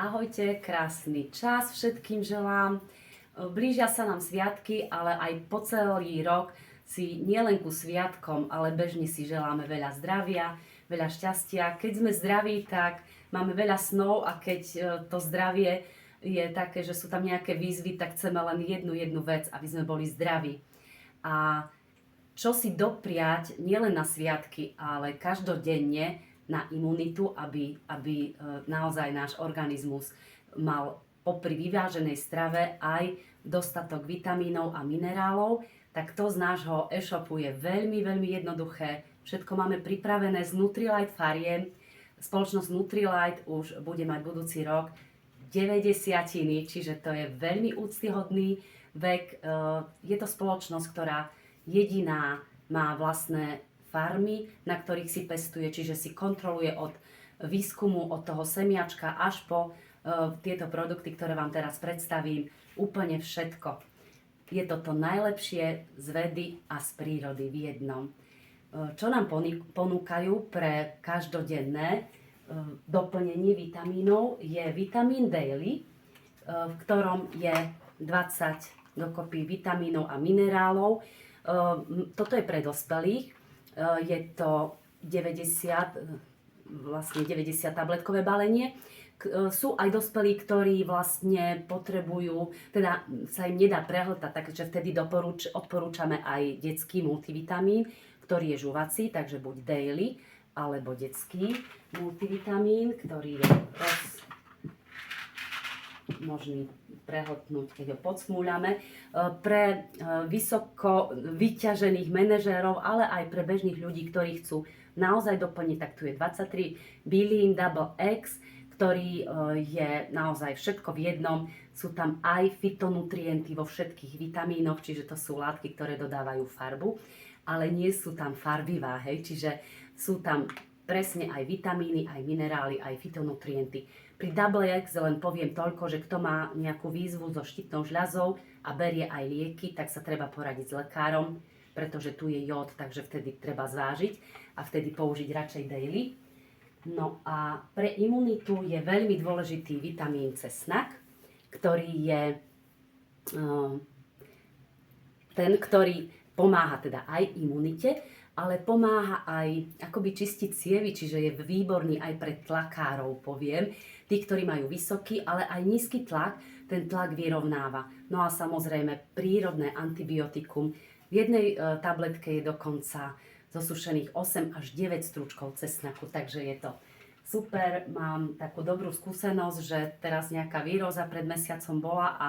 Ahojte, krásny čas všetkým želám. Blížia sa nám sviatky, ale aj po celý rok si nielen ku sviatkom, ale bežne si želáme veľa zdravia, veľa šťastia. Keď sme zdraví, tak máme veľa snov a keď to zdravie je také, že sú tam nejaké výzvy, tak chceme len jednu vec, aby sme boli zdraví. A čo si dopriať nielen na sviatky, ale každodenne na imunitu, aby naozaj náš organizmus mal popri vyváženej strave aj dostatok vitamínov a minerálov, tak to z nášho e-shopu je veľmi jednoduché. Všetko máme pripravené z Nutrilite fariem. Spoločnosť Nutrilite už bude mať budúci rok 90, čiže to je veľmi úctyhodný vek. Je to spoločnosť, ktorá jediná má vlastné farmy, na ktorých si pestuje, čiže si kontroluje od výskumu, od toho semiačka až po tieto produkty, ktoré vám teraz predstavím, úplne všetko. Je to to najlepšie z vedy a z prírody v jednom. Čo nám ponúkajú pre každodenné doplnenie vitamínov je vitamín Daily, v ktorom je 20 dokopy vitamínov a minerálov. Toto je pre dospelých. Je to 90 tabletkové balenie. Sú aj dospelí, ktorí vlastne potrebujú, teda sa im nedá prehltať, takže vtedy odporúčame aj detský multivitamín, ktorý je žuvací, takže buď daily, alebo detský multivitamín, ktorý je možný prehltnúť, keď ho podsmúľame. Pre vysoko vyťažených manažérov, ale aj pre bežných ľudí, ktorí chcú naozaj doplniť, tak tu je 23 Bilín Double X, ktorý je naozaj všetko v jednom. Sú tam aj fytonutrienty vo všetkých vitamínoch, čiže to sú látky, ktoré dodávajú farbu, ale nie sú tam farbivá, hej, čiže sú tam presne aj vitamíny, aj minerály, aj fytonutrienty. Pri Double X len poviem toľko, že kto má nejakú výzvu so štítnou žľazou a berie aj lieky, tak sa treba poradiť s lekárom, pretože tu je jód, takže vtedy treba zvážiť a vtedy použiť radšej daily. No a pre imunitu je veľmi dôležitý vitamín cesnak, ktorý je ten, ktorý pomáha teda aj imunite, ale pomáha aj akoby čistiť cievy, čiže je výborný aj pre tlakárov, poviem. Tí, ktorí majú vysoký, ale aj nízky tlak, ten tlak vyrovnáva. No a samozrejme prírodné antibiotikum. V jednej tabletke je dokonca zosušených 8 až 9 strúčkov cesnaku, takže je to super. Mám takú dobrú skúsenosť, že teraz nejaká výroza pred mesiacom bola a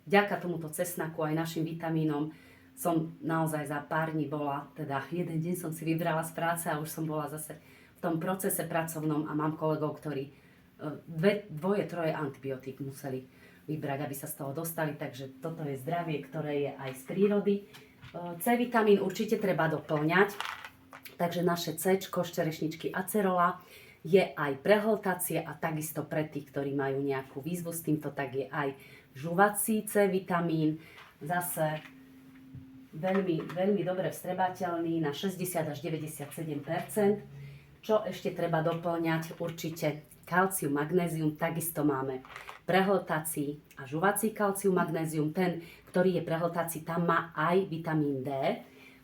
vďaka tomuto cesnaku aj našim vitamínom som naozaj za pár dní bola, teda jeden deň som si vybrala z práce a už som bola zase v tom procese pracovnom a mám kolegov, ktorí troje antibiotík museli vybrať, aby sa z toho dostali, takže toto je zdravie, ktoré je aj z prírody. C vitamín určite treba doplňať, takže naše C, ščerešničky acerola, je aj prehltacie a takisto pre tých, ktorí majú nejakú výzvu s týmto, tak je aj žuvací C vitamín, zase veľmi dobre vstrebateľný na 60 až 97%. Čo ešte treba doplňať? Určite kalcium, magnézium, takisto máme prehltací a žuvací kalcium, magnézium. Ten, ktorý je prehltací, tam má aj vitamín D,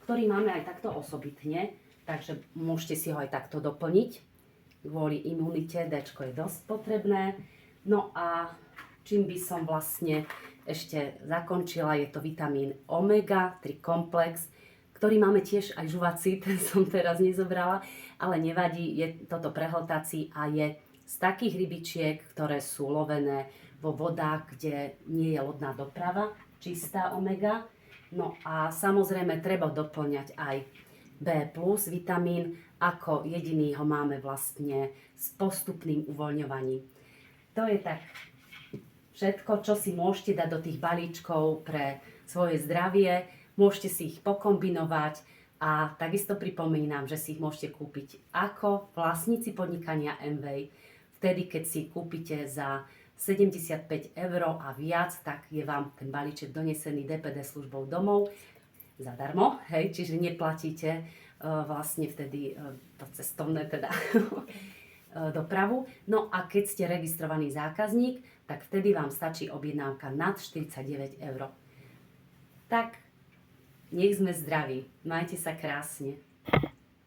ktorý máme aj takto osobitne, takže môžete si ho aj takto doplniť. Kvôli imunite D je dosť potrebné. No a čím by som vlastne ešte zakončila, je to vitamín omega 3 komplex, ktorý máme tiež aj žuvací, ten som teraz nezobrala, ale nevadí, je toto prehltací a je z takých rybičiek, ktoré sú lovené vo vodách, kde nie je lodná doprava, čistá omega. No a samozrejme treba doplňať aj B plus vitamín, ako jediný ho máme vlastne s postupným uvoľňovaním. To je tak všetko, čo si môžete dať do tých balíčkov pre svoje zdravie. Môžete si ich pokombinovať a takisto pripomínam, že si ich môžete kúpiť ako vlastníci podnikania Amway. Vtedy, keď si kúpite za 75 € a viac, tak je vám ten balíček donesený DPD službou domov zadarmo, hej, čiže neplatíte vlastne vtedy to cestovné teda dopravu. No a keď ste registrovaný zákazník, tak vtedy vám stačí objednávka nad 49 eur. Tak, nech sme zdraví. Majte sa krásne.